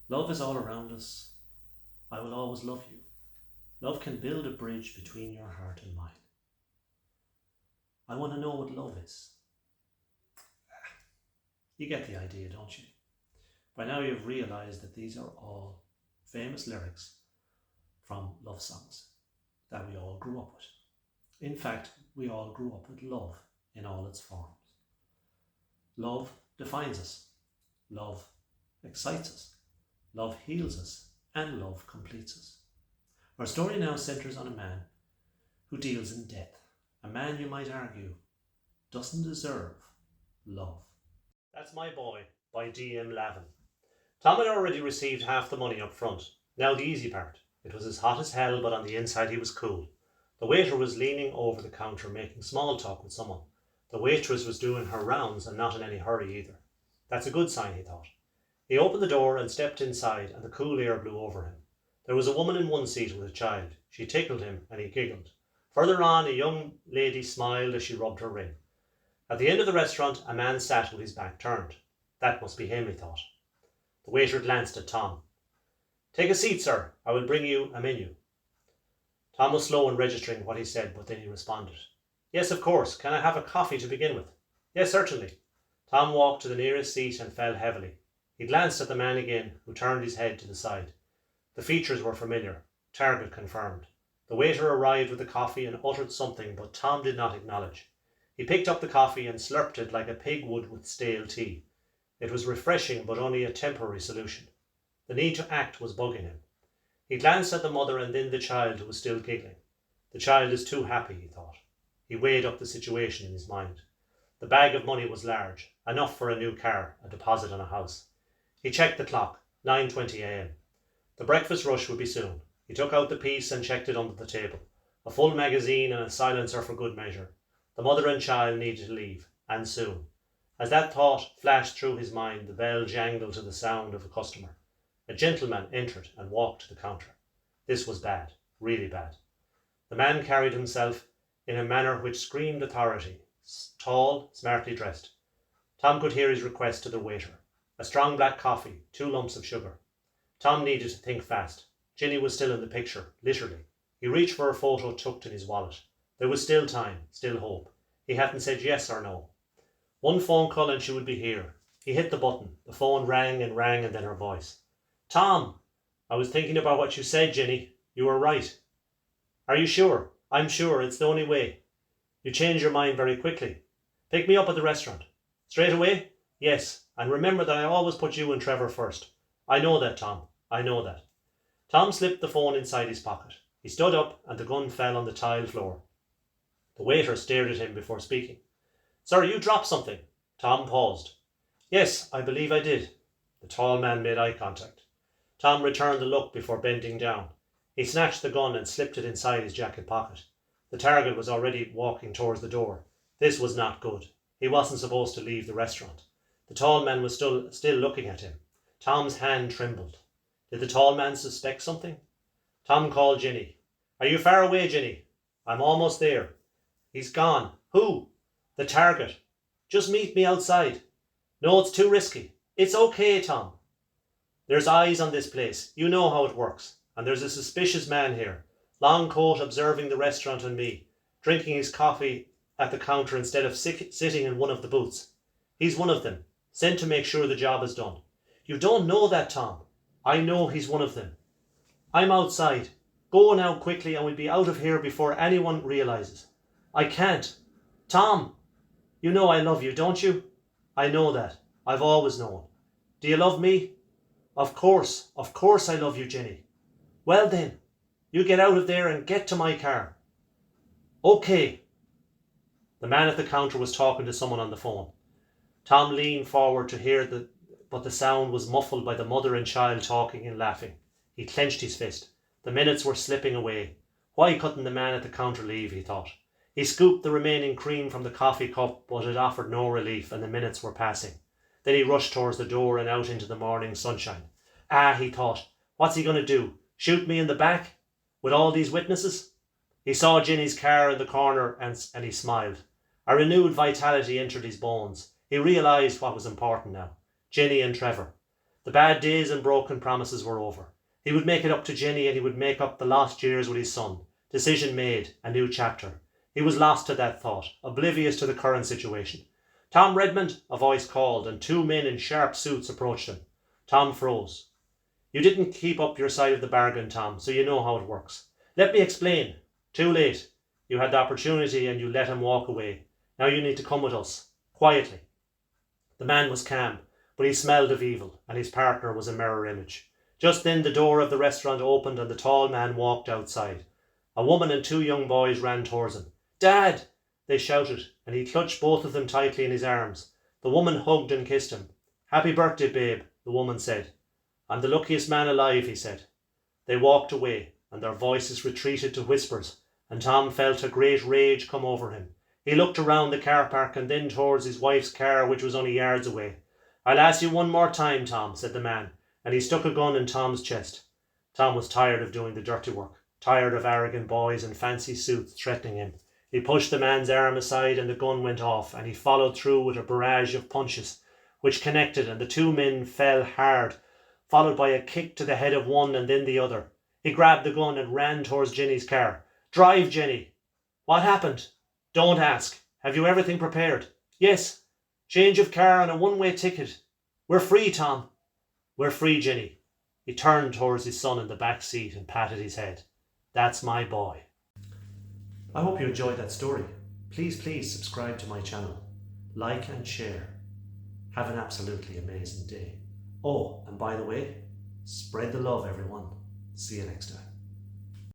Love is all around us. I will always love you. Love can build a bridge between your heart and mine. I want to know what love is. You get the idea, don't you? By now you've realised that these are all famous lyrics from love songs that we all grew up with. In fact, we all grew up with love in all its forms. Love defines us. Love excites us. Love heals us. And love completes us. Our story now centres on a man who deals in death. A man, you might argue, doesn't deserve love. That's My Boy by DM Lavin. Tom had already received half the money up front. Now the easy part. It was as hot as hell, but on the inside he was cool. The waiter was leaning over the counter making small talk with someone. The waitress was doing her rounds and not in any hurry either. That's a good sign, he thought. He opened the door and stepped inside, and the cool air blew over him. There was a woman in one seat with a child. She tickled him and he giggled. Further on, a young lady smiled as she rubbed her ring. At the end of the restaurant, a man sat with his back turned. That must be him, he thought. The waiter glanced at Tom. Take a seat, sir. I will bring you a menu. Tom was slow in registering what he said, but then he responded. Yes, of course. Can I have a coffee to begin with? Yes, certainly. Tom walked to the nearest seat and fell heavily. He glanced at the man again, who turned his head to the side. The features were familiar. Target confirmed. The waiter arrived with the coffee and uttered something, but Tom did not acknowledge. He picked up the coffee and slurped it like a pig would with stale tea. It was refreshing, but only a temporary solution. The need to act was bugging him. He glanced at the mother and then the child, who was still giggling. The child is too happy, he thought. He weighed up the situation in his mind. The bag of money was large, enough for a new car, a deposit on a house. He checked the clock, 9:20 a.m. The breakfast rush would be soon. He took out the piece and checked it under the table. A full magazine and a silencer for good measure. The mother and child needed to leave, and soon. As that thought flashed through his mind, the bell jangled to the sound of a customer. A gentleman entered and walked to the counter. This was bad, really bad. The man carried himself in a manner which screamed authority. Tall, smartly dressed. Tom could hear his request to the waiter. A strong black coffee, 2 lumps of sugar. Tom needed to think fast. Ginny was still in the picture, literally. He reached for a photo tucked in his wallet. There was still time, still hope. He hadn't said yes or no. One phone call and she would be here. He hit the button. The phone rang and then her voice. Tom! I was thinking about what you said, Ginny. You were right. Are you sure? I'm sure. It's the only way. You changed your mind very quickly. Pick me up at the restaurant. Straight away? Yes. And remember that I always put you and Trevor first. I know that, Tom. I know that. Tom slipped the phone inside his pocket. He stood up and the gun fell on the tiled floor. The waiter stared at him before speaking. Sir, you dropped something. Tom paused. Yes, I believe I did. The tall man made eye contact. Tom returned the look before bending down. He snatched the gun and slipped it inside his jacket pocket. The target was already walking towards the door. This was not good. He wasn't supposed to leave the restaurant. The tall man was still looking at him. Tom's hand trembled. Did the tall man suspect something? Tom called Ginny. Are you far away, Ginny? I'm almost there. He's gone. Who? The target. Just meet me outside. No, it's too risky. It's okay, Tom. There's eyes on this place. You know how it works. And there's a suspicious man here. Long coat observing the restaurant and me. Drinking his coffee at the counter instead of sitting in one of the booths. He's one of them. Sent to make sure the job is done. You don't know that, Tom. I know he's one of them. I'm outside. Go now quickly and we'll be out of here before anyone realises. I can't. Tom, you know I love you, don't you? I know that. I've always known. Do you love me? Of course I love you, Jenny. Well then, you get out of there and get to my car. Okay. The man at the counter was talking to someone on the phone. Tom leaned forward to hear but the sound was muffled by the mother and child talking and laughing. He clenched his fist. The minutes were slipping away. Why couldn't the man at the counter leave, he thought. He scooped the remaining cream from the coffee cup, but it offered no relief and the minutes were passing. Then he rushed towards the door and out into the morning sunshine. He thought, what's he going to do? Shoot me in the back? With all these witnesses? He saw Ginny's car in the corner and he smiled. A renewed vitality entered his bones. He realised what was important now. Ginny and Trevor. The bad days and broken promises were over. He would make it up to Jenny, and he would make up the lost years with his son. Decision made, a new chapter. He was lost to that thought, oblivious to the current situation. Tom Redmond, a voice called, and 2 men in sharp suits approached him. Tom froze. You didn't keep up your side of the bargain, Tom, so you know how it works. Let me explain. Too late. You had the opportunity and you let him walk away. Now you need to come with us. Quietly. The man was calm, but he smelled of evil, and his partner was a mirror image. Just then the door of the restaurant opened and the tall man walked outside. A woman and 2 young boys ran towards him. Dad! They shouted, and he clutched both of them tightly in his arms. The woman hugged and kissed him. Happy birthday, babe, the woman said. I'm the luckiest man alive, he said. They walked away, and their voices retreated to whispers, and Tom felt a great rage come over him. He looked around the car park and then towards his wife's car, which was only yards away. I'll ask you one more time, Tom, said the man, and he stuck a gun in Tom's chest. Tom was tired of doing the dirty work, tired of arrogant boys in fancy suits threatening him. He pushed the man's arm aside and the gun went off, and he followed through with a barrage of punches, which connected, and the 2 men fell hard, followed by a kick to the head of one and then the other. He grabbed the gun and ran towards Jenny's car. Drive, Jenny! What happened? Don't ask. Have you everything prepared? Yes. Change of car and a 1-way ticket. We're free, Tom. We're free, Jenny. He turned towards his son in the back seat and patted his head. That's my boy. I hope you enjoyed that story. Please subscribe to my channel. Like and share. Have an absolutely amazing day. Oh, and by the way, spread the love, everyone. See you next time.